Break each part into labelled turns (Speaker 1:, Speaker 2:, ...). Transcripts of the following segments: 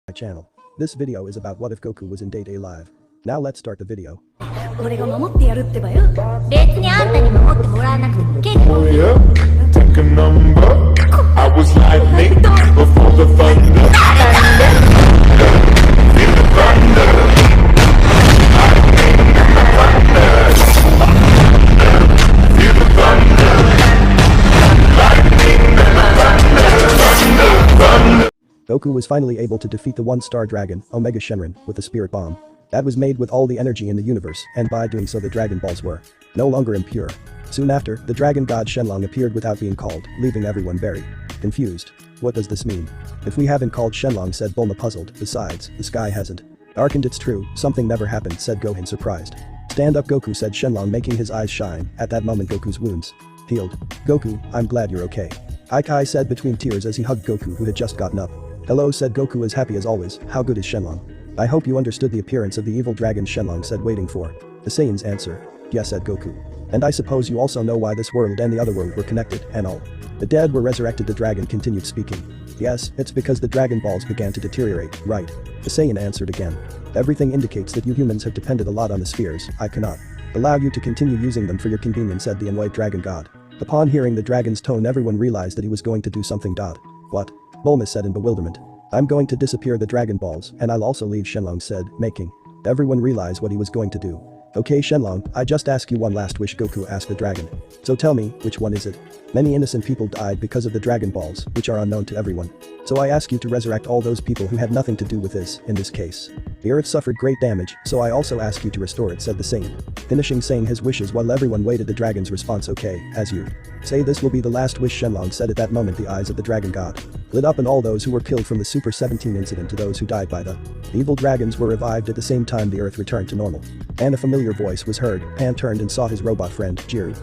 Speaker 1: my channel. This video is about what if Goku was in Day Live. Now let's start the video.
Speaker 2: 俺が守ってやるってばよ。別にあんたに守ってもらわなくても結構。
Speaker 3: Oh yeah, take a number. I was lightning before the thunder. Feel the thunder. Lightning and the thunder. Feel the thunder. Lightning and the thunder. Thunder.
Speaker 1: Goku was finally able to defeat the one-star dragon, Omega Shenron, with the Spirit Bomb. That was made with all the energy in the universe, and by doing so the Dragon Balls were no longer impure. Soon after, the Dragon God Shenlong appeared without being called, leaving everyone very confused. What does this mean? If we haven't called Shenlong, said Bulma puzzled. Besides, the sky hasn't darkened. It's true, something never happened, said Gohan surprised. Stand up, Goku, said Shenlong, making his eyes shine. At that moment Goku's wounds healed. Goku, I'm glad you're okay, Kai said between tears as he hugged Goku, who had just gotten up. Hello, said Goku as happy as always. How good is Shenlong? I hope you understood the appearance of the evil dragon, Shenlong said, waiting for the Saiyan's answer. Yes, said Goku. And I suppose you also know why this world and the other world were connected, and all the dead were resurrected. The dragon continued speaking. Yes, it's because the Dragon Balls began to deteriorate, right? The Saiyan answered again. Everything indicates that you humans have depended a lot on the spheres. I cannot allow you to continue using them for your convenience, said the annoyed dragon god. Upon hearing the dragon's tone, everyone realized that he was going to do something. What? Bulma said in bewilderment. I'm going to disappear the Dragon Balls, and I'll also leave, Shenlong said, making everyone realize what he was going to do. Okay, Shenlong, I just ask you one last wish, Goku asked the dragon. So tell me, which one is it? Many innocent people died because of the Dragon Balls, which are unknown to everyone. So I ask you to resurrect all those people who had nothing to do with this, in this case. The earth suffered great damage, so I also ask you to restore it, said the Saiyan. Finishing saying his wishes while everyone waited the dragon's response. Okay, as you say, this will be the last wish, Shenlong said. At that moment the eyes of the dragon god lit up, and all those who were killed from the Super 17 incident to those who died by the evil dragons were revived. At the same time the earth returned to normal. And a familiar voice was heard. Pan turned and saw his robot friend, Jiru,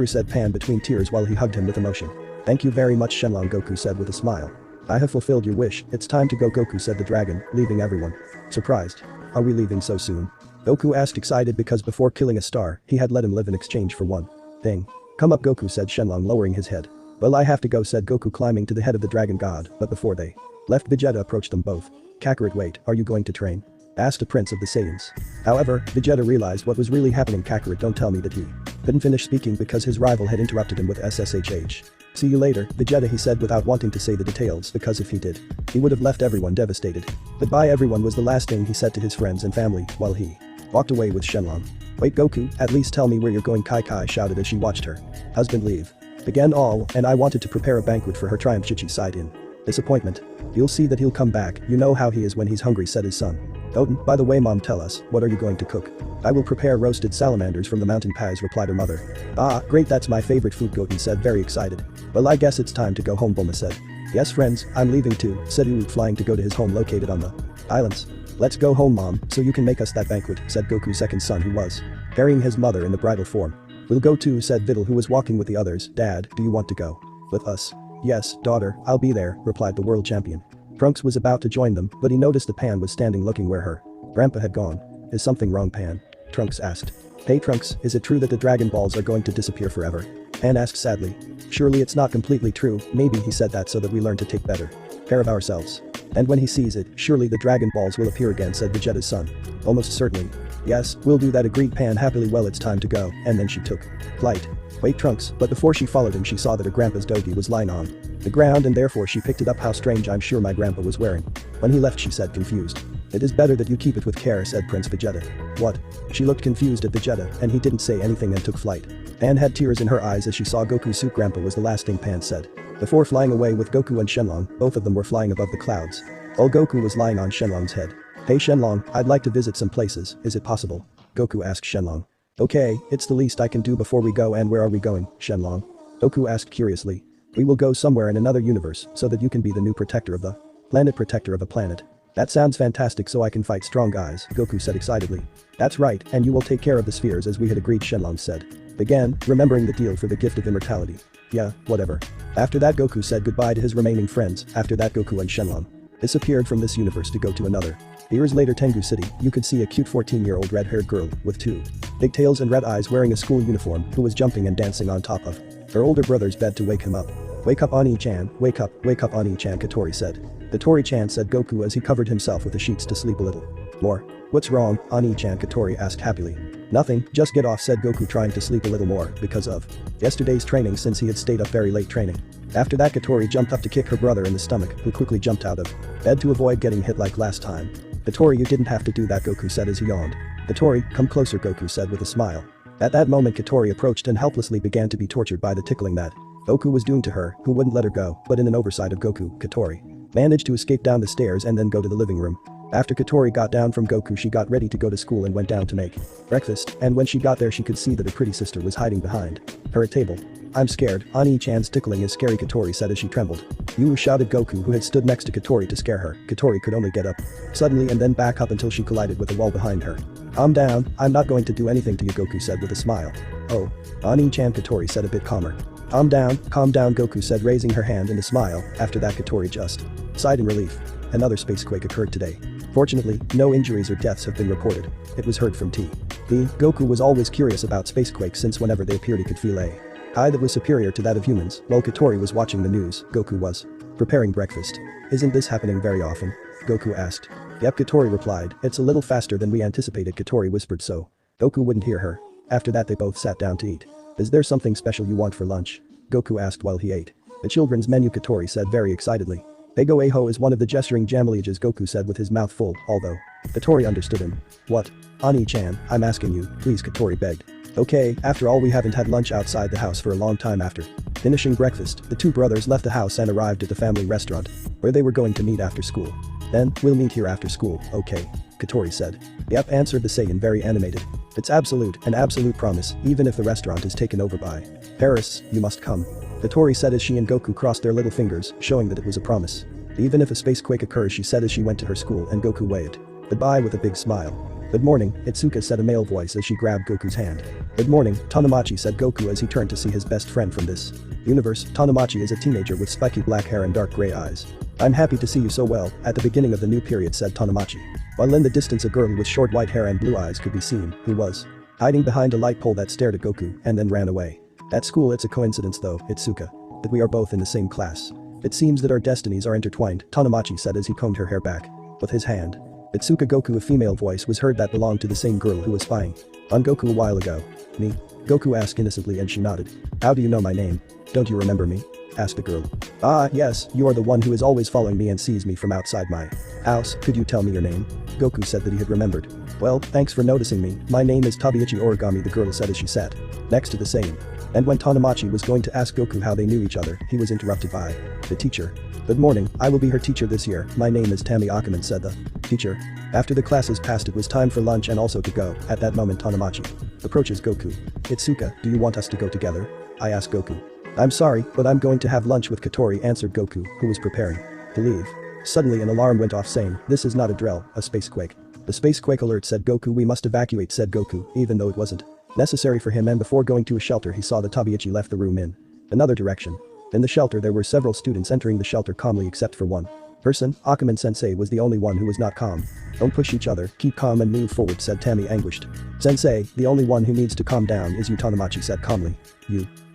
Speaker 1: said Pan between tears while he hugged him with emotion. Thank you very much, Shenlong, Goku said with a smile. I have fulfilled your wish, it's time to go, Goku said the dragon, leaving everyone surprised. Are we leaving so soon? Goku asked, excited because before killing a star, he had let him live in exchange for one thing. Come up, Goku said Shenlong, lowering his head. Well, I have to go, said Goku, climbing to the head of the dragon god, but before they left, Vegeta approached them both. Kakarot, wait, are you going to train? Asked a prince of the Saiyans. However, Vegeta realized what was really happening. Kakarot, don't tell me that he couldn't finish speaking because his rival had interrupted him with SSHH. See you later, Vegeta, he said without wanting to say the details, because if he did, he would have left everyone devastated. Goodbye everyone was the last thing he said to his friends and family while he walked away with Shenlong. Wait, Goku, at least tell me where you're going, Kai shouted as she watched her husband leave. Again, and I wanted to prepare a banquet for her triumph. Chichi sighed in disappointment. You'll see that he'll come back, you know how he is when he's hungry, said his son. Goten, by the way, Mom, tell us, what are you going to cook? I will prepare roasted salamanders from the mountain paths, replied her mother. Ah, great, that's my favorite food, Goten said, very excited. Well, I guess it's time to go home, Bulma said. Yes, friends, I'm leaving too, said Uuk, flying to go to his home located on the islands. Let's go home, Mom, so you can make us that banquet, said Goku's second son, who was carrying his mother in the bridal form. We'll go too, said Videl, who was walking with the others. Dad, do you want to go with us? Yes, daughter, I'll be there, replied the world champion. Trunks was about to join them, but he noticed that Pan was standing looking where her grandpa had gone. Is something wrong, Pan? Trunks asked. Hey Trunks, is it true that the Dragon Balls are going to disappear forever? Pan asked sadly. Surely it's not completely true, maybe he said that so that we learn to take better care of ourselves. And when he sees it, surely the Dragon Balls will appear again, said Vegeta's son. Almost certainly. Yes, we'll do that, agreed Pan happily. Well, it's time to go, and then she took flight. Wait, Trunks, but before she followed him she saw that her grandpa's dogi was lying on the ground, and therefore she picked it up. How strange, I'm sure my grandpa was wearing when he left, she said, confused. It is better that you keep it with care, said Prince Vegeta. What? She looked confused at Vegeta, and he didn't say anything and took flight. Pan had tears in her eyes as she saw Goku's suit. Grandpa was the last thing Pan said before flying away with Goku and Shenlong. Both of them were flying above the clouds. Old Goku was lying on Shenlong's head. Hey Shenlong, I'd like to visit some places, is it possible? Goku asked Shenlong. Okay, it's the least I can do before we go. And where are we going, Shenlong? Goku asked curiously. We will go somewhere in another universe so that you can be the new protector of the planet, protector of a planet. That sounds fantastic, so I can fight strong guys, Goku said excitedly. That's right, and you will take care of the spheres as we had agreed, Shenlong said. Again, remembering the deal for the gift of immortality. Yeah, whatever. After that Goku said goodbye to his remaining friends. After that Goku and Shenlong disappeared from this universe to go to another. Years later, Tengu City, you could see a cute 14-year-old red-haired girl with two big tails and red eyes wearing a school uniform who was jumping and dancing on top of her older brother's bed to wake him up. Wake up Ani-chan, wake up Ani-chan, Katori said. Katori-chan said Goku as he covered himself with the sheets to sleep a little. More. What's wrong, Ani-chan, Katori asked happily. Nothing, just get off, said Goku, trying to sleep a little more because of yesterday's training, since he had stayed up very late training. After that, Katori jumped up to kick her brother in the stomach, who quickly jumped out of bed to avoid getting hit like last time. Katori, you didn't have to do that, Goku said as he yawned. Katori, come closer, Goku said with a smile. At that moment, Katori approached and helplessly began to be tortured by the tickling that Goku was doing to her, who wouldn't let her go, but in an oversight of Goku, Katori managed to escape down the stairs and then go to the living room. After Katori got down from Goku, she got ready to go to school and went down to make breakfast, and when she got there she could see that her pretty sister was hiding behind her at table. I'm scared, Ani-chan's tickling is scary, Katori said as she trembled. You, shouted Goku, who had stood next to Katori to scare her. Katori could only get up suddenly and then back up until she collided with a wall behind her. Calm down, I'm not going to do anything to you, Goku said with a smile. Oh. Ani-chan, Katori said a bit calmer. Calm down, Goku said, raising her hand in a smile. After that, Katori just sighed in relief. Another spacequake occurred today. Fortunately, no injuries or deaths have been reported. It was heard from T. Goku was always curious about spacequakes, since whenever they appeared he could feel a high that was superior to that of humans. While Katori was watching the news, Goku was preparing breakfast. Isn't this happening very often? Goku asked. Yep, Katori replied. It's a little faster than we anticipated, Katori whispered so Goku wouldn't hear her. After that, they both sat down to eat. Is there something special you want for lunch? Goku asked while he ate. The children's menu, Katori said very excitedly. Bego Aho is one of the gesturing jamiliages, Goku said with his mouth full, although Katori understood him. What? Ani-chan, I'm asking you, please, Katori begged. Okay, after all, we haven't had lunch outside the house for a long time. After finishing breakfast, the two brothers left the house and arrived at the family restaurant, where they were going to meet after school. Then, we'll meet here after school, okay? Katori said. Yep, answered the Saiyan, very animated. It's an absolute promise, even if the restaurant is taken over by Paris, you must come. Katori said as she and Goku crossed their little fingers, showing that it was a promise. Even if a spacequake occurs, she said as she went to her school, and Goku waved goodbye with a big smile. Good morning, Itsuka said a male voice as she grabbed Goku's hand. Good morning, Tanamachi said Goku as he turned to see his best friend from this universe. Tanamachi is a teenager with spiky black hair and dark gray eyes. I'm happy to see you so well, at the beginning of the new period, said Tanamachi. While in the distance a girl with short white hair and blue eyes could be seen, who was hiding behind a light pole that stared at Goku and then ran away. At school, it's a coincidence though, Itsuka, that we are both in the same class. It seems that our destinies are intertwined, Tanamachi said as he combed her hair back with his hand. Itsuka, Goku, a female voice was heard that belonged to the same girl who was spying on Goku a while ago. Me? Goku asked innocently and she nodded. How do you know my name? Don't you remember me? Asked the girl. Ah, yes, you are the one who is always following me and sees me from outside my house. Could you tell me your name? Goku said that he had remembered. Well, thanks for noticing me. My name is Tabiichi Origami, the girl said as she sat next to the same. And when Tanamachi was going to ask Goku how they knew each other, he was interrupted by the teacher. Good morning, I will be her teacher this year. My name is Tami Akaman, said the teacher. After the classes passed, it was time for lunch and also to go. At that moment, Tanamachi approaches Goku. Itsuka, do you want us to go together? I asked Goku. I'm sorry, but I'm going to have lunch with Katori, answered Goku, who was preparing to leave. Suddenly an alarm went off saying, this is not a drill, a spacequake. The spacequake alert, said Goku. We must evacuate, said Goku, even though it wasn't necessary for him, and before going to a shelter he saw that Tabiichi left the room in another direction. In the shelter there were several students entering the shelter calmly except for one person. Akaman sensei was the only one who was not calm. Don't push each other, keep calm and move forward, said Tami, anguished. Sensei, the only one who needs to calm down is you, Tanamachi said calmly.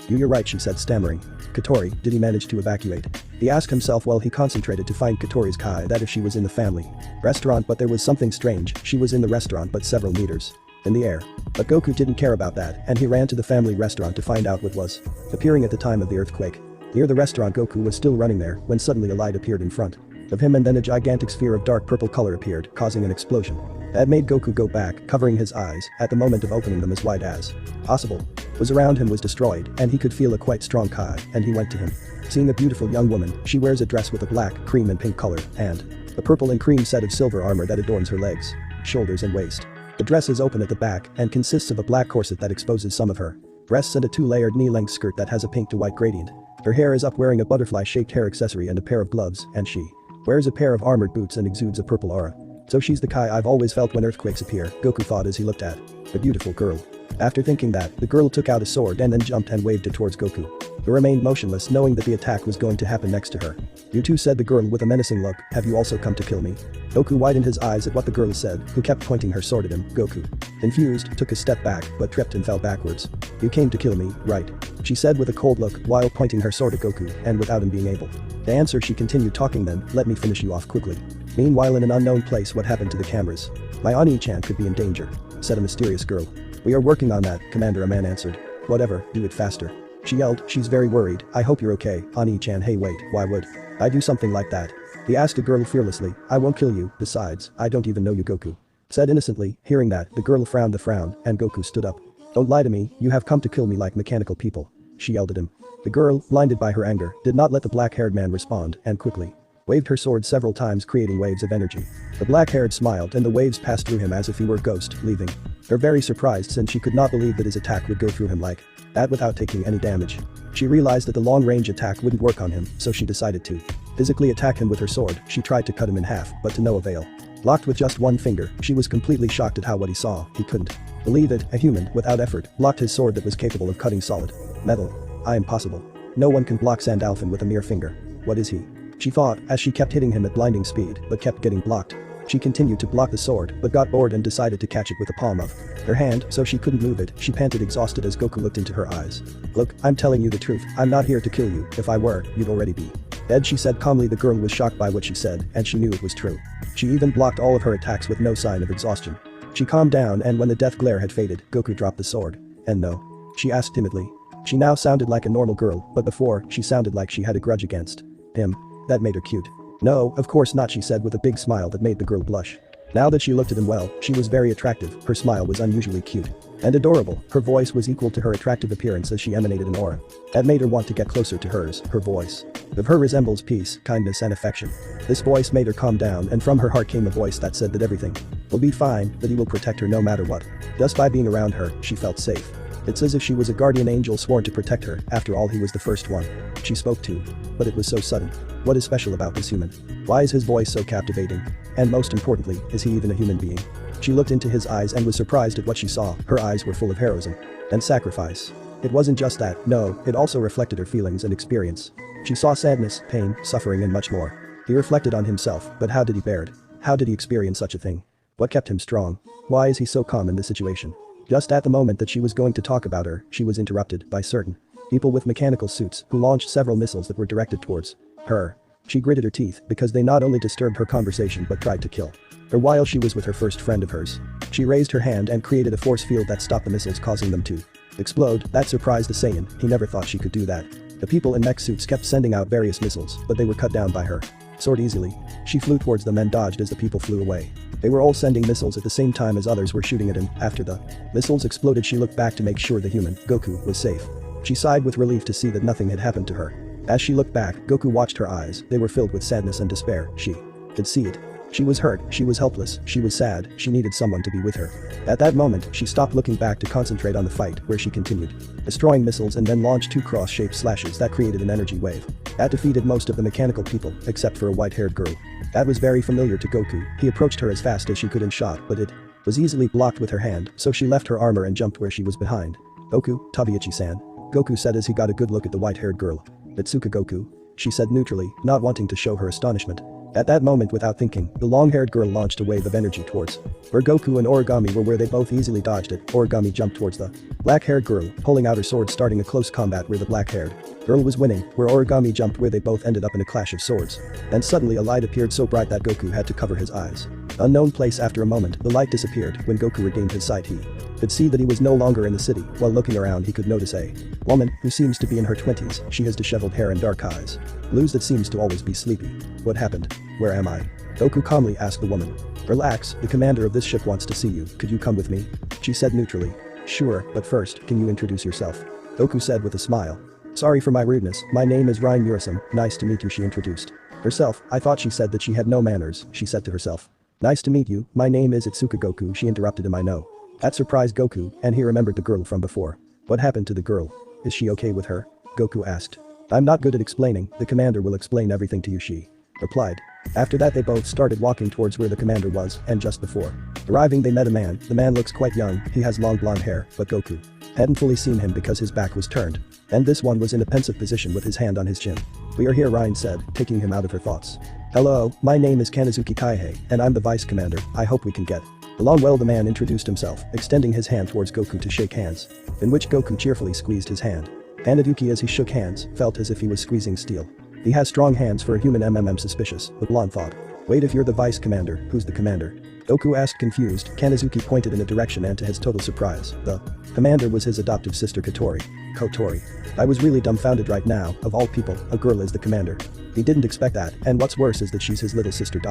Speaker 1: You're right, she said, stammering. Katori, did he manage to evacuate? He asked himself while he concentrated to find Katori's Kai, that if she was in the family restaurant, but there was something strange. She was in the restaurant but several meters in the air. But Goku didn't care about that, and he ran to the family restaurant to find out what was appearing at the time of the earthquake. Near the restaurant, Goku was still running there when suddenly a light appeared in front of him, and then a gigantic sphere of dark purple color appeared, causing an explosion. That made Goku go back, covering his eyes at the moment of opening them as wide as possible. What was around him was destroyed, and he could feel a quite strong Kai, and he went to him. Seeing a beautiful young woman, she wears a dress with a black, cream and pink color, and a purple and cream set of silver armor that adorns her legs, shoulders and waist. The dress is open at the back and consists of a black corset that exposes some of her breasts and a two-layered knee-length skirt that has a pink to white gradient. Her hair is up, wearing a butterfly-shaped hair accessory and a pair of gloves, and she wears a pair of armored boots and exudes a purple aura. So she's the Kai I've always felt when earthquakes appear, Goku thought as he looked at the beautiful girl. After thinking that, the girl took out a sword and then jumped and waved it towards Goku. but remained motionless knowing that the attack was going to happen next to her. "You too," said the girl with a menacing look, "have you also come to kill me?" Goku widened his eyes at what the girl said, who kept pointing her sword at him. Goku, confused, took a step back but tripped and fell backwards. "You came to kill me, right?" she said with a cold look while pointing her sword at Goku, and without him being able to answer she continued talking. "Then, let me finish you off quickly." Meanwhile in an unknown place, what happened to the cameras? "My Ani-chan could be in danger," said a mysterious girl. "We are working on that, Commander," a man answered. "Whatever, do it faster," she yelled. "She's very worried. I hope you're okay, Ani-chan." "Hey wait, why would I do something like that?" he asked the girl fearlessly. "I won't kill you, besides, I don't even know you," Goku said innocently. Hearing that, the girl frowned the frown, and Goku stood up. "Don't lie to me, you have come to kill me like mechanical people," she yelled at him. The girl, blinded by her anger, did not let the black-haired man respond, and quickly waved her sword several times, creating waves of energy. The black-haired smiled and the waves passed through him as if he were a ghost, leaving her very surprised since she could not believe that his attack would go through him like that without taking any damage. She realized that the long-range attack wouldn't work on him, so she decided to physically attack him with her sword. She tried to cut him in half, but to no avail. Blocked with just one finger, she was completely shocked at what he saw. He couldn't believe it. A human, without effort, blocked his sword that was capable of cutting solid metal. Impossible. No one can block Sandalphon with a mere finger. What is he? She thought, as she kept hitting him at blinding speed, but kept getting blocked. She continued to block the sword, but got bored and decided to catch it with the palm of her hand, so she couldn't move it. She panted exhausted as Goku looked into her eyes. "Look, I'm telling you the truth, I'm not here to kill you. If I were, you'd already be dead," she said calmly. The girl was shocked by what she said, and she knew it was true. She even blocked all of her attacks with no sign of exhaustion. She calmed down, and when the death glare had faded, Goku dropped the sword. "And no?" she asked timidly. She now sounded like a normal girl, but before, she sounded like she had a grudge against him. That made her cute. "No, of course not," she said with a big smile that made the girl blush. Now that she looked at him well, she was very attractive. Her smile was unusually cute and adorable. Her voice was equal to her attractive appearance as she emanated an aura that made her want to get closer to hers. Her voice of her resembles peace, kindness and affection. This voice made her calm down, and from her heart came a voice that said that everything will be fine, that he will protect her no matter what. Just by being around her, she felt safe. It's as if she was a guardian angel sworn to protect her. After all, he was the first one she spoke to. But it was so sudden. What is special about this human? Why is his voice so captivating? And most importantly, is he even a human being? She looked into his eyes and was surprised at what she saw. Her eyes were full of heroism and sacrifice. It wasn't just that, no, it also reflected her feelings and experience. She saw sadness, pain, suffering and much more. He reflected on himself, but how did he bear it? How did he experience such a thing? What kept him strong? Why is he so calm in this situation? Just at the moment that she was going to talk about her, she was interrupted by certain people with mechanical suits who launched several missiles that were directed towards her. She gritted her teeth because they not only disturbed her conversation but tried to kill her while she was with her first friend of hers. She raised her hand and created a force field that stopped the missiles, causing them to explode. That surprised the Saiyan. He never thought she could do that. The people in mech suits kept sending out various missiles, but they were cut down by her sword easily. She flew towards them and dodged as the people flew away. They were all sending missiles at the same time as others were shooting at him. After the missiles exploded, she looked back to make sure the human, Goku, was safe. She sighed with relief to see that nothing had happened to her. As she looked back, Goku watched her eyes. They were filled with sadness and despair. She could see it. She was hurt, she was helpless, she was sad, she needed someone to be with her. At that moment, she stopped looking back to concentrate on the fight, where she continued destroying missiles and then launched two cross-shaped slashes that created an energy wave. That defeated most of the mechanical people, except for a white-haired girl. That was very familiar to Goku. He approached her as fast as she could and shot, but it was easily blocked with her hand, so she left her armor and jumped where she was behind. "Goku, Tabiichi-san," Goku said as he got a good look at the white-haired girl. "Itsuka Goku," she said neutrally, not wanting to show her astonishment. At that moment, without thinking, the long-haired girl launched a wave of energy towards where Goku and Origami were, where they both easily dodged it. Origami jumped towards the black-haired girl, pulling out her sword, starting a close combat where the black-haired girl was winning, where Origami jumped where they both ended up in a clash of swords. Then suddenly a light appeared so bright that Goku had to cover his eyes. Unknown place. After a moment, the light disappeared. When Goku regained his sight, he could see that he was no longer in the city. While looking around, he could notice a woman who seems to be in her 20s. She has disheveled hair and dark eyes. Blues that seems to always be sleepy. "What happened? Where am I?" Goku calmly asked the woman. "Relax, the commander of this ship wants to see you. Could you come with me?" she said neutrally. "Sure, but first, can you introduce yourself?" Goku said with a smile. "Sorry for my rudeness, my name is Ryan Murasum. Nice to meet you," she introduced herself. "I thought she said that she had no manners," she said to herself. "Nice to meet you, my name is Itsuka Goku," she interrupted him. "I know." That surprised Goku, and he remembered the girl from before. What happened to the girl? Is she okay with her? Goku asked. "I'm not good at explaining, the commander will explain everything to you," she replied. After that, they both started walking towards where the commander was, and just before arriving they met a man. The man looks quite young, he has long blonde hair, but Goku hadn't fully seen him because his back was turned. And this one was in a pensive position with his hand on his chin. "We are here," Ryan said, taking him out of her thoughts. "Hello, my name is Kanazuki Kaihei, and I'm the vice commander. I hope we can get along well." The man introduced himself, extending his hand towards Goku to shake hands, in which Goku cheerfully squeezed his hand. Kanazuki, as he shook hands, felt as if he was squeezing steel. He has strong hands for a human. Suspicious, the blonde thought. "Wait, if you're the vice commander, who's the commander?" Goku asked, confused. Kanazuki pointed in a direction, and to his total surprise, the commander was his adoptive sister Kotori. Kotori. "I was really dumbfounded right now. Of all people, a girl is the commander." He didn't expect that, and what's worse is that she's his little sister.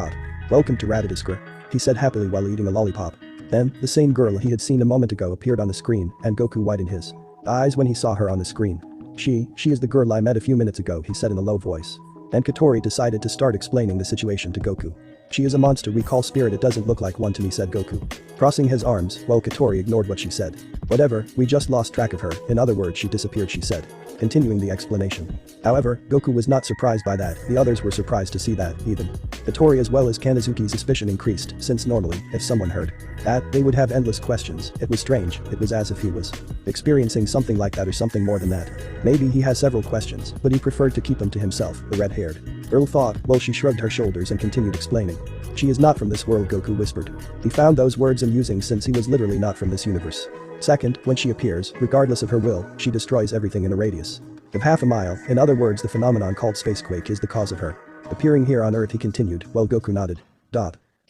Speaker 1: "Welcome to Radityscra," he said happily while eating a lollipop. Then, the same girl he had seen a moment ago appeared on the screen, and Goku widened his eyes when he saw her on the screen. She is the girl I met a few minutes ago," he said in a low voice. And Kotori decided to start explaining the situation to Goku. "She is a monster we call Spirit. It doesn't look like one to me," said Goku, crossing his arms, while Kotori ignored what she said. "Whatever, we just lost track of her. In other words, she disappeared," she said, continuing the explanation. However, Goku was not surprised by that. The others were surprised to see that, even Kotori as well as Kanazuki's suspicion increased, since normally, if someone heard that, they would have endless questions. It was strange. It was as if he was experiencing something like that or something more than that. Maybe he has several questions, but he preferred to keep them to himself, the red-haired girl thought, while she shrugged her shoulders and continued explaining. "She is not from this world," Goku whispered. He found those words amusing since he was literally not from this universe. "Second, when she appears, regardless of her will, she destroys everything in a radius of half a mile. In other words, the phenomenon called spacequake is the cause of her appearing here on Earth," he continued, while Goku nodded.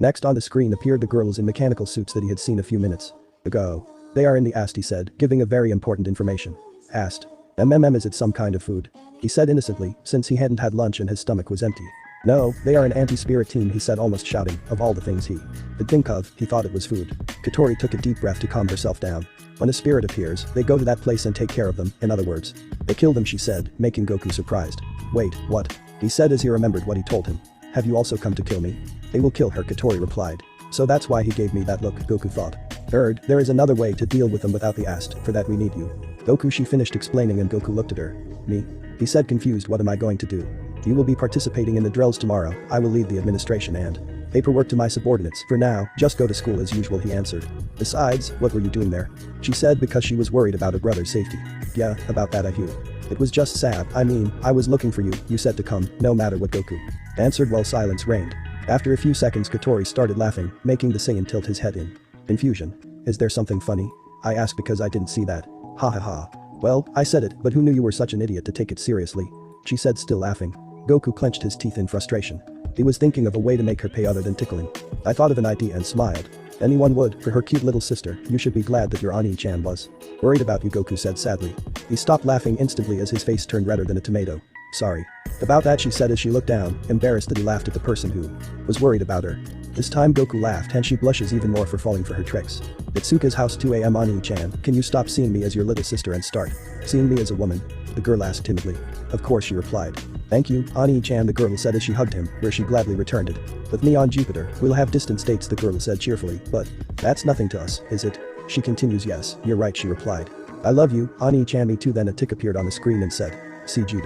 Speaker 1: Next on the screen appeared the girls in mechanical suits that he had seen a few minutes ago. "They are in the Ast," he said, giving a very important information. "Ast. Is it some kind of food?" he said innocently, since he hadn't had lunch and his stomach was empty. "No, they are an anti-spirit team," he said, almost shouting. Of all the things he could think of, he thought it was food. Kotori took a deep breath to calm herself down. "When a spirit appears, they go to that place and take care of them. In other words, they kill them," she said, making Goku surprised. "Wait, what?" he said as he remembered what he told him. "Have you also come to kill me?" "They will kill her," Kotori replied. "So that's why he gave me that look," Goku thought. "Heard, there is another way to deal with them without the Ast. For that we need you." Goku, she finished explaining, and Goku looked at her. "Me?" he said, confused. "What am I going to do?" "You will be participating in the drills tomorrow. I will leave the administration and paperwork to my subordinates. For now, just go to school as usual," he answered. "Besides, what were you doing there?" she said, because she was worried about her brother's safety. "Yeah, about that, it was just sad. I was looking for you. You said to come, no matter what," Goku answered while silence reigned. After a few seconds, Kotori started laughing, making the Saiyan tilt his head in confusion. "Is there something funny?" I asked, because I didn't see that. "Ha ha ha. Well, I said it, but who knew you were such an idiot to take it seriously?" she said, still laughing. Goku clenched his teeth in frustration. He was thinking of a way to make her pay other than tickling. "I thought of an idea," and smiled. "Anyone would, for her cute little sister. You should be glad that your Ani-chan was worried about you," Goku said sadly. He stopped laughing instantly as his face turned redder than a tomato. "Sorry about that," she said as she looked down, embarrassed that he laughed at the person who was worried about her. This time Goku laughed, and she blushes even more for falling for her tricks. "Itsuka's house 2 a.m. Ani-chan, can you stop seeing me as your little sister and start seeing me as a woman?" the girl asked timidly. "Of course," she replied. "Thank you, Ani-chan," the girl said as she hugged him, where she gladly returned it. "With me on Jupiter, we'll have distance dates," the girl said cheerfully. "But that's nothing to us, is it?" she continues. "Yes, you're right," she replied. "I love you, Ani-chan." "Me too." Then a tick appeared on the screen and said, "CG.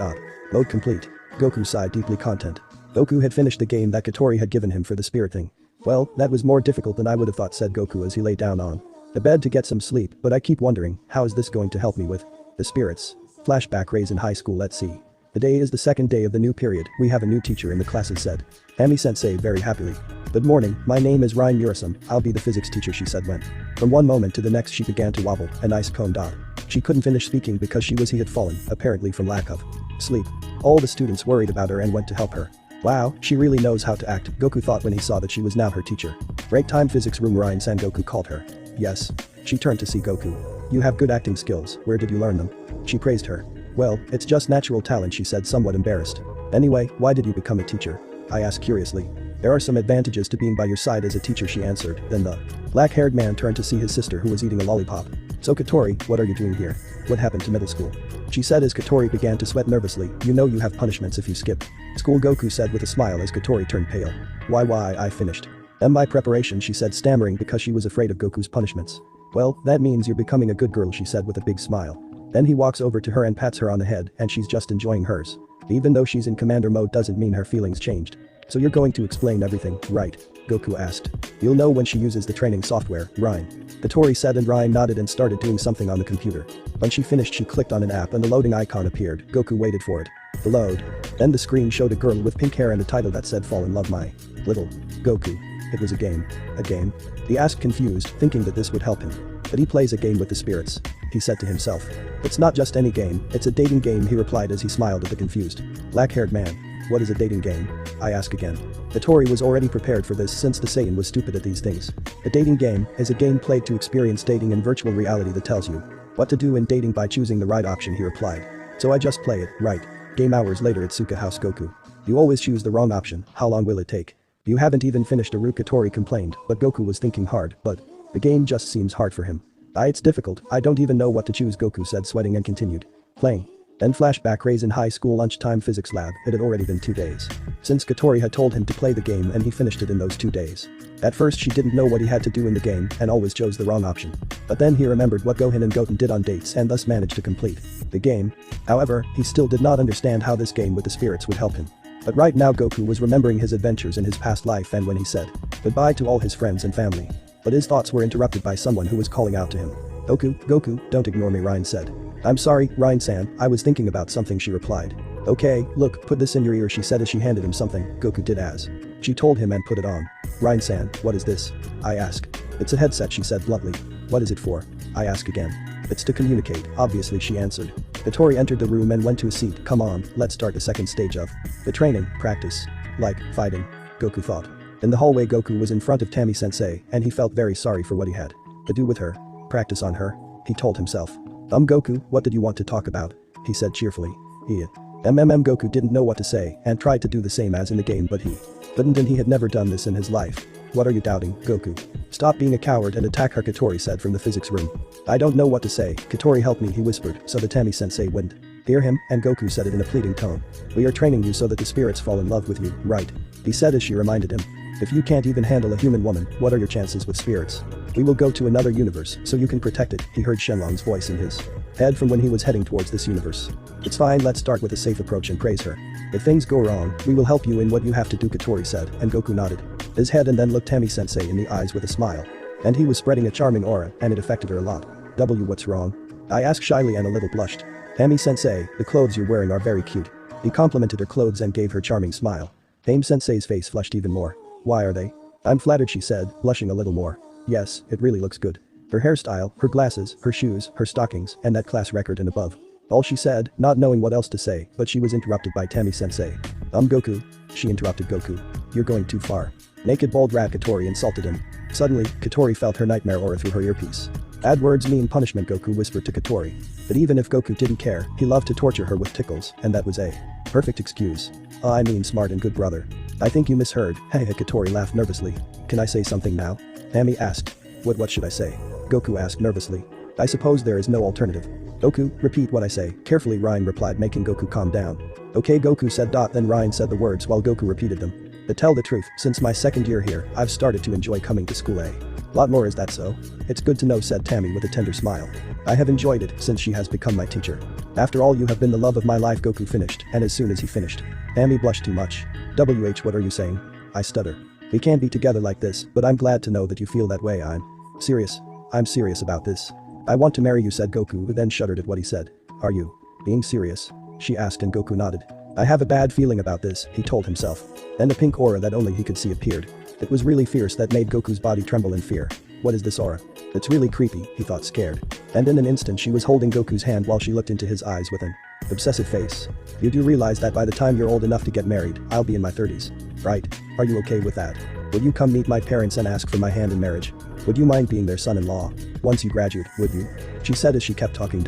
Speaker 1: Mode complete." Goku sighed deeply, content. Goku had finished the game that Kotori had given him for the spirit thing. "Well, that was more difficult than I would have thought," said Goku as he lay down on the bed to get some sleep, "but I keep wondering, how is this going to help me with the spirits?" Flashback. Raise in high school. Let's see. The day is the second day of the new period. We have a new teacher in the classes, said Ami-sensei very happily. "Good morning, my name is Ryan Murasum. I'll be the physics teacher," she said when. From one moment to the next she began to wobble, a nice cone. She couldn't finish speaking because he had fallen, apparently from lack of sleep. All the students worried about her and went to help her. "Wow, she really knows how to act," Goku thought when he saw that she was now her teacher. "Break time, physics room," Ryan-san, Goku called her. "Yes." She turned to see Goku. "You have good acting skills. Where did you learn them?" She praised her. "Well, it's just natural talent," she said, somewhat embarrassed. "Anyway, why did you become a teacher?" I asked curiously. "There are some advantages to being by your side as a teacher," she answered. Then the black-haired man turned to see his sister, who was eating a lollipop. "So Kotori, what are you doing here? What happened to middle school?" she said as Kotori began to sweat nervously. "You know you have punishments if you skip school," Goku said with a smile as Kotori turned pale. Why, I finished my preparation," she said, stammering because she was afraid of Goku's punishments. "Well, that means you're becoming a good girl," she said with a big smile. Then he walks over to her and pats her on the head, and she's just enjoying hers. Even though she's in commander mode doesn't mean her feelings changed. "So you're going to explain everything, right?" Goku asked. "You'll know when she uses the training software, Ryan." Katori said, and Ryan nodded and started doing something on the computer. When she finished, she clicked on an app and the loading icon appeared. Goku waited for it. The load. Then the screen showed a girl with pink hair and a title that said "Fall in Love My Little Goku." It was a game. A game? He asked, confused, thinking that this would help him. But he plays a game with the spirits. He said to himself. It's not just any game, it's a dating game, he replied as he smiled at the confused, black-haired man. What is a dating game? I ask again. Katori was already prepared for this since the Saiyan was stupid at these things. A dating game is a game played to experience dating in virtual reality that tells you what to do in dating by choosing the right option, he replied. So I just play it, right? Game hours later at Suka House. Goku. You always choose the wrong option, how long will it take? You haven't even finished a route, Katori complained, but Goku was thinking hard, but the game just seems hard for him. It's difficult, I don't even know what to choose, Goku said, sweating, and continued playing. Then flashback rays in high school lunchtime physics lab. It had already been 2 days since Katori had told him to play the game, and he finished it in those 2 days. At first she didn't know what he had to do in the game and always chose the wrong option. But then he remembered what Gohan and Goten did on dates and thus managed to complete the game. However, he still did not understand how this game with the spirits would help him. But right now Goku was remembering his adventures in his past life and when he said goodbye to all his friends and family. But his thoughts were interrupted by someone who was calling out to him. Goku, don't ignore me, Ryan said. I'm sorry, Ryan-san, I was thinking about something, she replied. Okay, look, put this in your ear, she said as she handed him something. Goku did as she told him and put it on. Ryan-san, what is this? I ask. It's a headset, she said bluntly. What is it for? I ask again. It's to communicate, obviously, she answered. Katori entered the room and went to a seat. Come on, let's start the second stage of the training, practice. Like, fighting, Goku thought. In the hallway, Goku was in front of Tammy-sensei, and he felt very sorry for what he had to do with her. Practice on her, he told himself. Goku, what did you want to talk about? He said cheerfully. Goku didn't know what to say and tried to do the same as in the game, but he couldn't, and he had never done this in his life. What are you doubting, Goku? Stop being a coward and attack her, Katori said from the physics room. I don't know what to say, Katori, help me, he whispered, so the Tammy-sensei wouldn't hear him, and Goku said it in a pleading tone. We are training you so that the spirits fall in love with you, right? He said as she reminded him. If you can't even handle a human woman, what are your chances with spirits? We will go to another universe so you can protect it, he heard Shenlong's voice in his head from when he was heading towards this universe. It's fine, let's start with a safe approach and praise her. If things go wrong, we will help you in what you have to do, Katori said, and Goku nodded his head and then looked Tammy-sensei in the eyes with a smile. And he was spreading a charming aura, and it affected her a lot. What's wrong? I asked shyly and a little blushed. Tammy-sensei, the clothes you're wearing are very cute. He complimented her clothes and gave her charming smile. Tammy-sensei's face flushed even more. Why are they? I'm flattered, she said, blushing a little more. Yes, it really looks good. Her hairstyle, her glasses, her shoes, her stockings, and that class record and above. All she said, not knowing what else to say, but she was interrupted by Tammy-sensei. Goku. She interrupted Goku. You're going too far. Naked bald rat, Katori insulted him. Suddenly, Katori felt her nightmare aura through her earpiece. Bad words mean punishment, Goku whispered to Katori. But even if Goku didn't care, he loved to torture her with tickles, and that was a perfect excuse. I mean smart and good brother. I think you misheard. Hey, Katori laughed nervously. Can I say something now? Tammy asked. What should I say? Goku asked nervously. I suppose there is no alternative. Goku, repeat what I say, carefully, Ryan replied, making Goku calm down. Okay, Goku said. Then Ryan said the words while Goku repeated them. To tell the truth, since my second year here, I've started to enjoy coming to school. Lot more, is that so? It's good to know, said Tammy with a tender smile. I have enjoyed it since she has become my teacher. After all, you have been the love of my life, Goku finished, and as soon as he finished, Tammy blushed too much. What are you saying? I stutter. We can't be together like this, but I'm glad to know that you feel that way. I'm serious about this. I want to marry you, said Goku, who then shuddered at what he said. Are you being serious? She asked, and Goku nodded. I have a bad feeling about this, he told himself. Then a pink aura that only he could see appeared. It was really fierce, that made Goku's body tremble in fear. What is this aura? It's really creepy, he thought, scared. And in an instant she was holding Goku's hand while she looked into his eyes with an obsessive face. You do realize that by the time you're old enough to get married, I'll be in my 30s. Right? Are you okay with that? Would you come meet my parents and ask for my hand in marriage? Would you mind being their son-in-law? Once you graduate, would you? She said as she kept talking.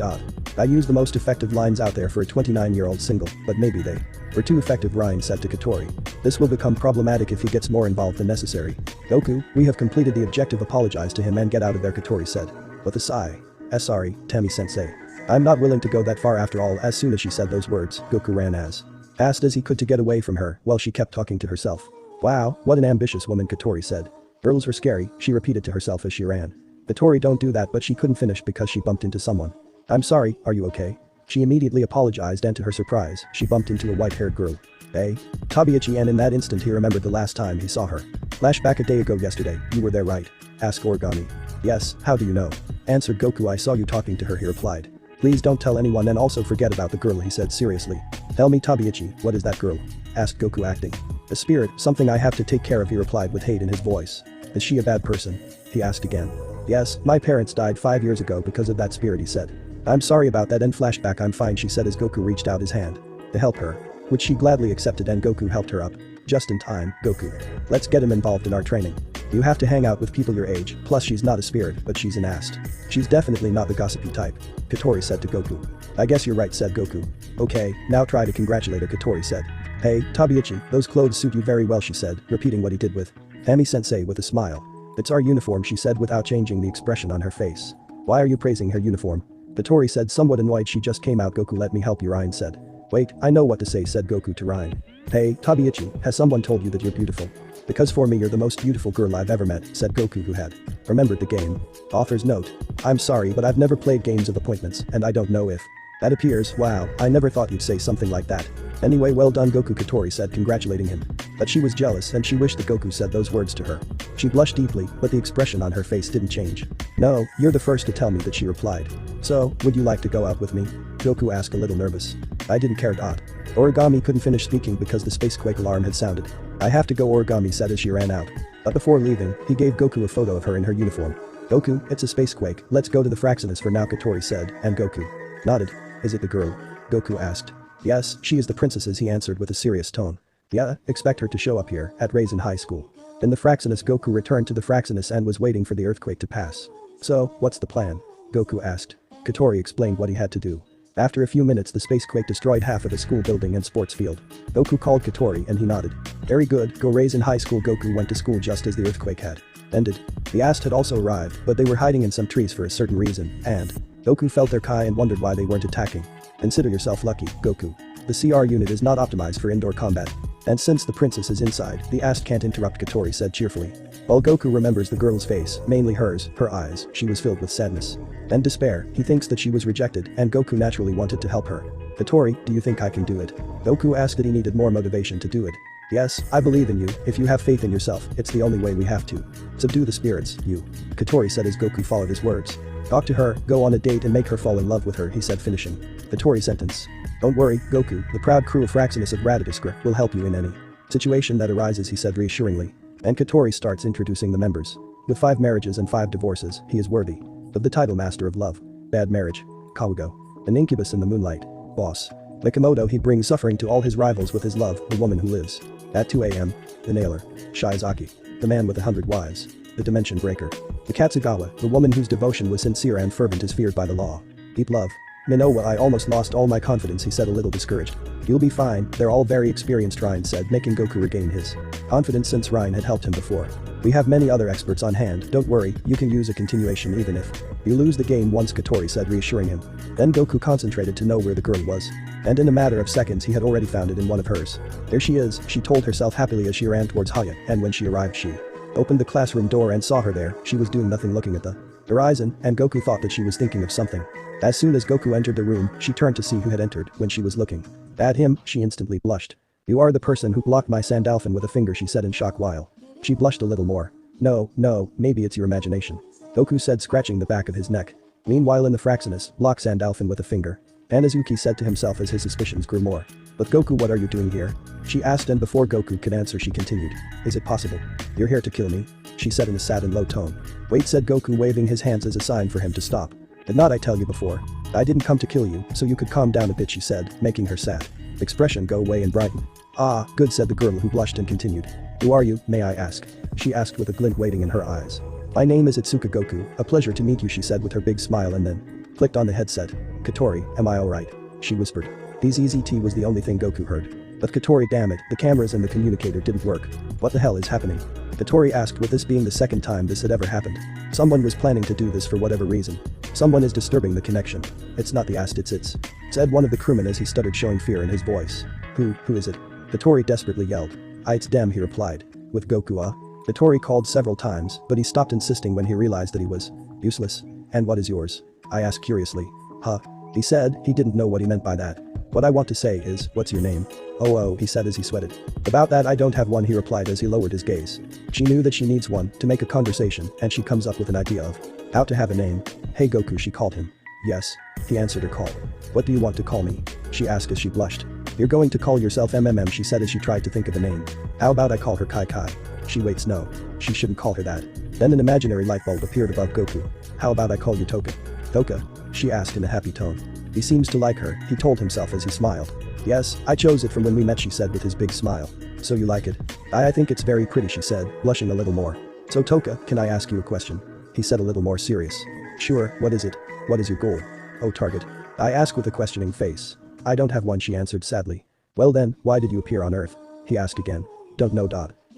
Speaker 1: I use the most effective lines out there for a 29-year-old single, but maybe they were too effective, Ryan said to Katori. This will become problematic if he gets more involved than necessary. Goku, we have completed the objective, apologize to him and get out of there, Katori said. With a sigh. Sorry, Tammy-sensei. I'm not willing to go that far after all. As soon as she said those words, Goku ran as fast as he could to get away from her while she kept talking to herself. Wow, what an ambitious woman, Katori said. Girls were scary, she repeated to herself as she ran. Katori, don't do that, but she couldn't finish because she bumped into someone. I'm sorry, are you okay? She immediately apologized, and to her surprise, she bumped into a white-haired girl. Tabiachi, and in that instant he remembered the last time he saw her. Flashback, a day ago yesterday, you were there, right? Asked Origami. Yes, how do you know? Answered Goku. I saw you talking to her, he replied. Please don't tell anyone and also forget about the girl, he said seriously. Tell me Tabiichi, what is that girl? Asked Goku acting. A spirit, something I have to take care of, he replied with hate in his voice. Is she a bad person? He asked again. Yes, my parents died 5 years ago because of that spirit, he said. I'm sorry about that. In flashback, I'm fine, she said as Goku reached out his hand to help her, which she gladly accepted, and Goku helped her up. Just in time, Goku. Let's get him involved in our training. You have to hang out with people your age, plus she's not a spirit, but she's an ast. She's definitely not the gossipy type, Katori said to Goku. I guess you're right, said Goku. Okay, now try to congratulate her, Katori said. Hey, Tabiichi, those clothes suit you very well, she said, repeating what he did with Kami-sensei with a smile. It's our uniform, she said without changing the expression on her face. Why are you praising her uniform? Katori said, somewhat annoyed. She just came out. Goku, let me help you, Ryan said. Wait, I know what to say, said Goku to Ryan. Hey, Tabiichi, has someone told you that you're beautiful? Because for me you're the most beautiful girl I've ever met, said Goku, who had remembered the game. Author's note. I'm sorry, but I've never played games of appointments, and I don't know if that appears. Wow, I never thought you'd say something like that. Anyway, well done, Goku, Katori said, congratulating him. But she was jealous and she wished that Goku said those words to her. She blushed deeply, but the expression on her face didn't change. No, you're the first to tell me that, she replied. So, would you like to go out with me? Goku asked, a little nervous. I didn't care. Origami couldn't finish speaking because the spacequake alarm had sounded. I have to go, Origami said as she ran out. But before leaving, he gave Goku a photo of her in her uniform. Goku, it's a spacequake, let's go to the Fraxinus for now, Katori said, and Goku nodded. Is it the girl? Goku asked. Yes, she is the princess's, he answered with a serious tone. Yeah, expect her to show up here at Raisin High School. In the Fraxinus, Goku returned to the Fraxinus and was waiting for the earthquake to pass. So, what's the plan? Goku asked. Katori explained what he had to do. After a few minutes, the spacequake destroyed half of the school building and sports field. Goku called Katori and he nodded. Very good, go Raisin High School. Goku went to school just as the earthquake had ended. The Ast had also arrived, but they were hiding in some trees for a certain reason, and Goku felt their Kai and wondered why they weren't attacking. Consider yourself lucky, Goku. The CR unit is not optimized for indoor combat. And since the princess is inside, the Ast can't interrupt, Katori said cheerfully. While Goku remembers the girl's face, mainly hers, her eyes, she was filled with sadness and despair. He thinks that she was rejected, and Goku naturally wanted to help her. Katori, do you think I can do it? Goku asked that he needed more motivation to do it. Yes, I believe in you. If you have faith in yourself, it's the only way. We have to subdue the spirits, you. Katori said as Goku followed his words. Talk to her, go on a date and make her fall in love with her, he said, finishing Katori's sentence. Don't worry, Goku, the proud crew of Fraxinus of Radityscra will help you in any situation that arises, he said reassuringly. And Katori starts introducing the members. With 5 marriages and 5 divorces, he is worthy of the title Master of Love. Bad marriage. Kawago. An incubus in the moonlight. Boss. Mikomoto, he brings suffering to all his rivals with his love, the woman who lives at 2 a.m. The nailer. Shiizaki. The man with 100 wives. The dimension breaker. The Katsugawa, the woman whose devotion was sincere and fervent, is feared by the law. Deep love. Minowa, I almost lost all my confidence, he said, a little discouraged. You'll be fine, they're all very experienced, Ryan said, making Goku regain his confidence since Ryan had helped him before. We have many other experts on hand, don't worry, you can use a continuation even if you lose the game once, Katori said, reassuring him. Then Goku concentrated to know where the girl was. And in a matter of seconds he had already found it in one of hers. There she is, she told herself happily as she ran towards Haya, and when she arrived she opened the classroom door and saw her there. She was doing nothing, looking at the horizon, and Goku thought that she was thinking of something. As soon as Goku entered the room, she turned to see who had entered. When she was looking at him, she instantly blushed. You are the person who blocked my Sandalphon with a finger, she said in shock while she blushed a little more. No, maybe it's your imagination, Goku said, scratching the back of his neck. Meanwhile in the Fraxinus, block Sandalphon with a finger. Anazuki said to himself as his suspicions grew more. But Goku, what are you doing here? She asked, and before Goku could answer she continued. Is it possible you're here to kill me? She said in a sad and low tone. Wait, said Goku, waving his hands as a sign for him to stop. Did not I tell you before? I didn't come to kill you, so you could calm down a bit, she said, making her sad expression go away and brighten. Ah, good, said the girl, who blushed and continued. Who are you, may I ask? She asked with a glint waiting in her eyes. My name is Itsuka Goku, a pleasure to meet you, she said with her big smile, and then clicked on the headset. Katori, am I alright? She whispered. DZZT was the only thing Goku heard. But Katori, damn it, the cameras and the communicator didn't work. What the hell is happening? Katori asked, with this being the second time this had ever happened. Someone was planning to do this for whatever reason. Someone is disturbing the connection. It's not the Ast, it's said one of the crewmen as he stuttered, showing fear in his voice. Who is it? Katori desperately yelled. It's them, he replied. With Goku, Katori called several times, but he stopped insisting when he realized that he was useless. And what is yours? I asked curiously. He said he didn't know what he meant by that. What I want to say is, what's your name? Oh, he said as he sweated. About that I don't have one, he replied as he lowered his gaze. She knew that she needs one to make a conversation, and she comes up with an idea of how to have a name. Hey Goku, she called him. Yes. He answered her call. What do you want to call me? She asked as she blushed. You're going to call yourself MMM, she said as she tried to think of a name. How about I call her Kai Kai? She waits, no. She shouldn't call her that. Then an imaginary light bulb appeared above Goku. How about I call you Toka? Toka? She asked in a happy tone. He seems to like her, he told himself as he smiled. Yes, I chose it from when we met, she said with his big smile. So you like it? I think it's very pretty, she said, blushing a little more. So Toka, can I ask you a question? He said a little more serious. Sure, what is it? What is your goal? Oh, target. I asked with a questioning face. I don't have one, she answered sadly. Well then, why did you appear on Earth? He asked again. Don't know.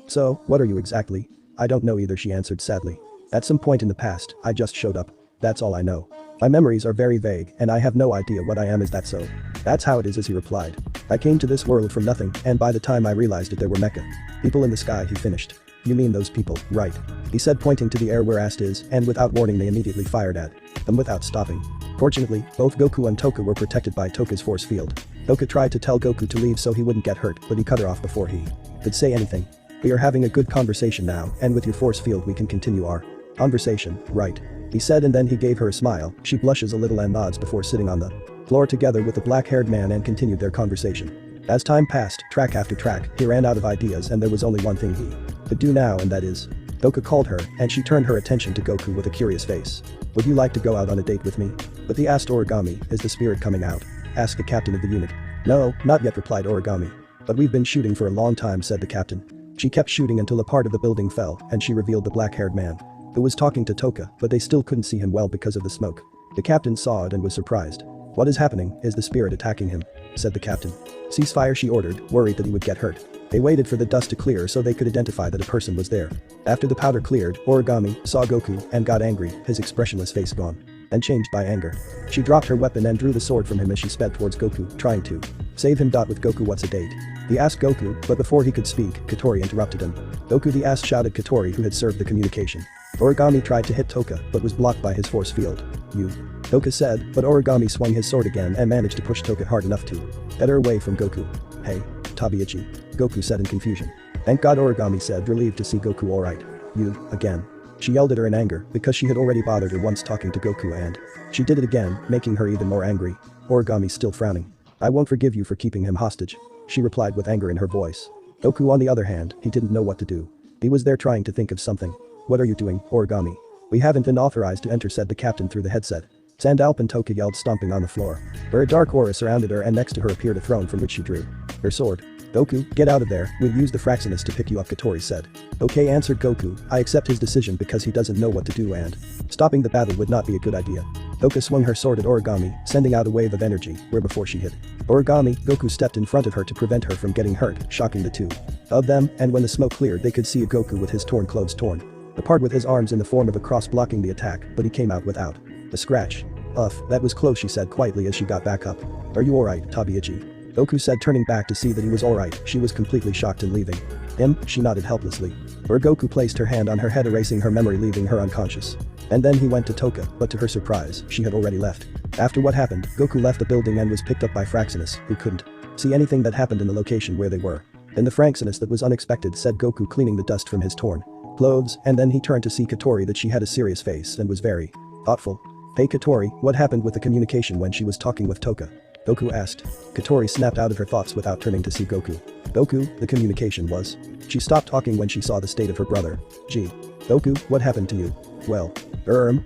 Speaker 1: So, what are you exactly? I don't know either, she answered sadly. At some point in the past, I just showed up. That's all I know. My memories are very vague, and I have no idea what I am. Is that so? That's how it is, as he replied. I came to this world from nothing, and by the time I realized it, there were mecha people in the sky, he finished. You mean those people, right? He said, pointing to the air where Ast is, and without warning they immediately fired at them without stopping. Fortunately, both Goku and Toka were protected by Toka's force field. Toka tried to tell Goku to leave so he wouldn't get hurt, but he cut her off before he could say anything. We are having a good conversation now, and with your force field we can continue our conversation, right? He said, and then he gave her a smile. She blushes a little and nods before sitting on the floor together with the black-haired man and continued their conversation. As time passed, track after track, he ran out of ideas and there was only one thing he could do now, and that is. Toka called her, and she turned her attention to Goku with a curious face. Would you like to go out on a date with me? But he asked Origami, is the spirit coming out? Asked the captain of the unit. No, not yet, replied Origami. But we've been shooting for a long time, said the captain. She kept shooting until a part of the building fell, and she revealed the black-haired man who was talking to Toka, but they still couldn't see him well because of the smoke. The captain saw it and was surprised. What is happening? Is the spirit attacking him? Said the captain. Ceasefire, she ordered, worried that he would get hurt. They waited for the dust to clear so they could identify that a person was there. After the powder cleared, Origami saw Goku and got angry, his expressionless face gone and changed by anger. She dropped her weapon and drew the sword from him as she sped towards Goku, trying to save him. With Goku, what's a date? He asked Goku, but before he could speak, Katori interrupted him. Goku, the ass, shouted Katori, who had served the communication. Origami tried to hit Toka, but was blocked by his force field. You. Toka said, but Origami swung his sword again and managed to push Toka hard enough to get her away from Goku. Hey, Tabiichi. Goku said in confusion. Thank God, Origami said, relieved to see Goku alright. You, again. She yelled at her in anger, because she had already bothered her once talking to Goku, and she did it again, making her even more angry. Origami still frowning. I won't forgive you for keeping him hostage, she replied with anger in her voice. Goku, on the other hand, he didn't know what to do. He was there trying to think of something. What are you doing, Origami? We haven't been authorized to enter, said the captain through the headset. Sandalp and Toka yelled, stomping on the floor. Where a dark aura surrounded her, and next to her appeared a throne from which she drew her sword. Goku, get out of there, we'll use the Fraxinus to pick you up, Katori said. Okay, answered Goku, I accept his decision because he doesn't know what to do, and stopping the battle would not be a good idea. Toka swung her sword at Origami, sending out a wave of energy, where before she hit Origami, Goku stepped in front of her to prevent her from getting hurt, shocking the two of them, and when the smoke cleared they could see a Goku with his torn clothes torn apart with his arms in the form of a cross blocking the attack, but he came out without a scratch. That was close, she said quietly as she got back up. Are you alright, Tabiichi? Goku said, turning back to see that he was alright. She was completely shocked and leaving him. She nodded helplessly. Where Goku placed her hand on her head, erasing her memory, leaving her unconscious. And then he went to Toka, but to her surprise, she had already left. After what happened, Goku left the building and was picked up by Fraxinus, who couldn't see anything that happened in the location where they were. In the Fraxinus that was unexpected, said Goku, cleaning the dust from his torn clothes, and then he turned to see Katori, that she had a serious face and was very thoughtful. Hey Katori, what happened with the communication when she was talking with Toka? Goku asked. Katori snapped out of her thoughts without turning to see Goku. Goku, the communication was. She stopped talking when she saw the state of her brother. Gee. Goku, what happened to you? Well.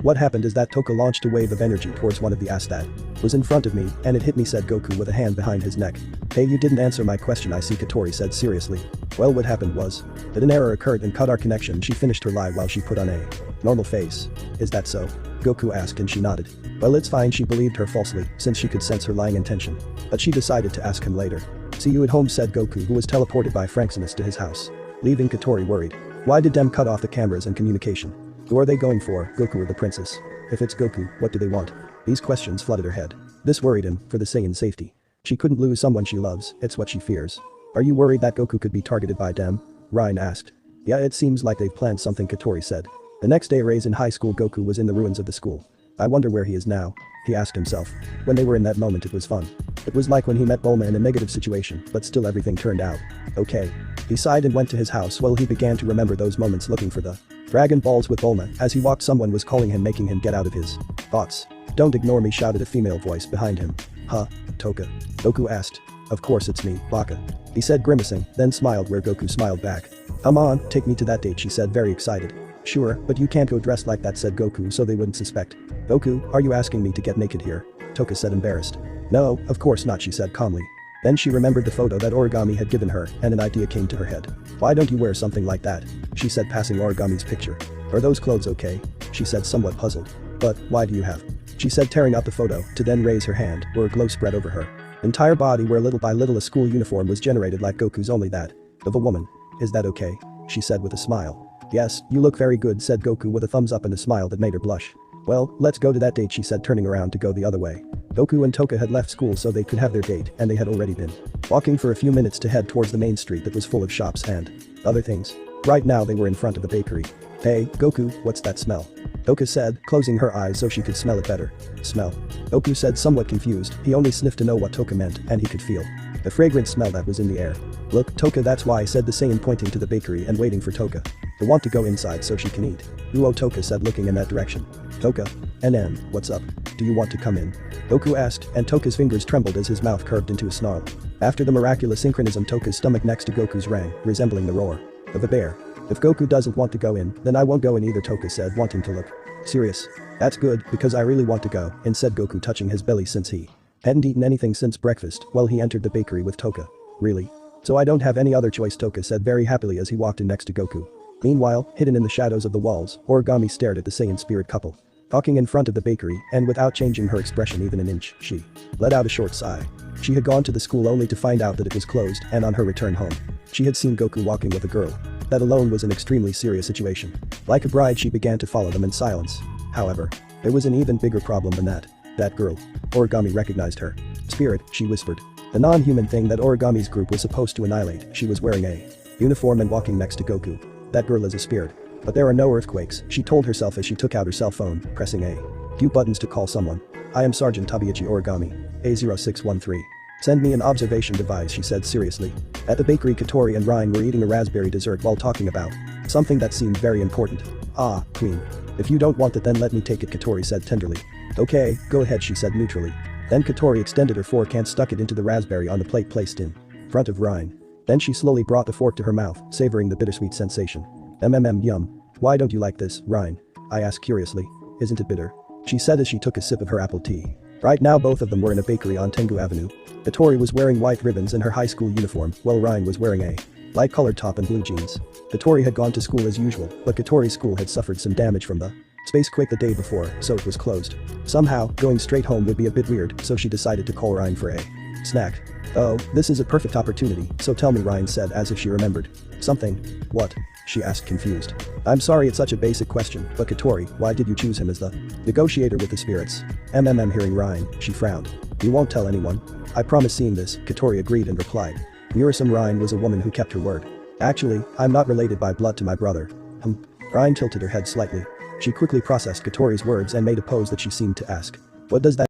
Speaker 1: What happened is that Toka launched a wave of energy towards one of the ass that was in front of me, and it hit me, said Goku with a hand behind his neck. Hey, you didn't answer my question, I see, Katori said seriously. Well, what happened was that an error occurred and cut our connection. She finished her lie while she put on a normal face. Is that so? Goku asked, and she nodded. Well, it's fine, she believed her falsely, since she could sense her lying intention. But she decided to ask him later. See you at home, said Goku, who was teleported by Fraxinus to his house, leaving Katori worried. Why did Dem cut off the cameras and communication? Who are they going for, Goku or the princess? If it's Goku, what do they want? These questions flooded her head. This worried him, for the Saiyan's safety. She couldn't lose someone she loves, it's what she fears. Are you worried that Goku could be targeted by Dem? Ryan asked. Yeah, it seems like they've planned something, Katori said. The next day, Ray's in high school. Goku was in the ruins of the school. I wonder where he is now, he asked himself. When they were in that moment, it was fun. It was like when he met Bulma in a negative situation, but still everything turned out okay. He sighed and went to his house while he began to remember those moments looking for the Dragon Balls with Bulma. As he walked, someone was calling him, making him get out of his thoughts. "Don't ignore me," shouted a female voice behind him. "Huh? Toka?" Goku asked. "Of course it's me, Baka," he said, grimacing, then smiled where Goku smiled back. "Come on, take me to that date," she said, very excited. "Sure, but you can't go dressed like that," said Goku, so they wouldn't suspect. "Goku, are you asking me to get naked here?" Toka said, embarrassed. "No, of course not," she said calmly. Then she remembered the photo that Origami had given her, and an idea came to her head. "Why don't you wear something like that?" she said, passing Origami's picture. "Are those clothes okay?" she said, somewhat puzzled. "But why do you have?" she said, tearing out the photo, to then raise her hand, where a glow spread over her entire body, where little by little a school uniform was generated like Goku's, only that of a woman. "Is that okay?" she said with a smile. "Yes, you look very good," said Goku with a thumbs up and a smile that made her blush. "Well, let's go to that date," she said, turning around to go the other way. Goku and Toka had left school so they could have their date, and they had already been walking for a few minutes to head towards the main street that was full of shops and other things. Right now they were in front of a bakery. "Hey, Goku, what's that smell?" Toka said, closing her eyes so she could smell it better. "Smell?" Goku said, somewhat confused. He only sniffed to know what Toka meant, and he could feel the fragrant smell that was in the air. "Look, Toka, that's why," said the Saiyan, pointing to the bakery and waiting for Toka to want to go inside so she can eat. "Ooh, oh," Toka said, looking in that direction. "Toka? NM, what's up? Do you want to come in?" Goku asked, and Toka's fingers trembled as his mouth curved into a snarl. After the miraculous synchronism, Toka's stomach next to Goku's rang, resembling the roar of a bear. "If Goku doesn't want to go in, then I won't go in either," Toka said, wanting to look serious. "That's good, because I really want to go," and said Goku, touching his belly since he hadn't eaten anything since breakfast while he entered the bakery with Toka. "Really? So I don't have any other choice," Toka said very happily as he walked in next to Goku. Meanwhile, hidden in the shadows of the walls, Origami stared at the Saiyan spirit couple talking in front of the bakery, and without changing her expression even an inch, she let out a short sigh. She had gone to the school only to find out that it was closed, and on her return home, she had seen Goku walking with a girl. That alone was an extremely serious situation. Like a bride, she began to follow them in silence. However, there was an even bigger problem than that. That girl. Origami recognized her. "Spirit," she whispered. The non-human thing that Origami's group was supposed to annihilate. She was wearing a uniform and walking next to Goku. "That girl is a spirit. But there are no earthquakes," she told herself as she took out her cell phone, pressing a few buttons to call someone. "I am Sergeant Tabiichi Origami. A0613. Send me an observation device," she said seriously. At the bakery, Katori and Ryan were eating a raspberry dessert while talking about something that seemed very important. "Ah, Queen. If you don't want it, then let me take it," Katori said tenderly. "Okay, go ahead," she said neutrally. Then Katori extended her fork and stuck it into the raspberry on the plate placed in front of Ryan. Then she slowly brought the fork to her mouth, savoring the bittersweet sensation. Yum. "Why don't you like this, Ryan?" I asked curiously. "Isn't it bitter?" she said as she took a sip of her apple tea. Right now both of them were in a bakery on Tengu Avenue. Katori was wearing white ribbons in her high school uniform, while Ryan was wearing a light-colored top and blue jeans. Katori had gone to school as usual, but Katori's school had suffered some damage from the space quake the day before, so it was closed. Somehow, going straight home would be a bit weird, so she decided to call Ryan for a snack. "Oh, this is a perfect opportunity, so tell me," Ryan said as if she remembered something. "What?" she asked, confused. "I'm sorry, it's such a basic question, but Katori, why did you choose him as the negotiator with the spirits?" Hearing Ryan, she frowned. "You won't tell anyone?" "I promise seeing this," Katori agreed and replied. Murasame Ryan was a woman who kept her word. "Actually, I'm not related by blood to my brother." Ryan tilted her head slightly. She quickly processed Katori's words and made a pose that she seemed to ask, "What does that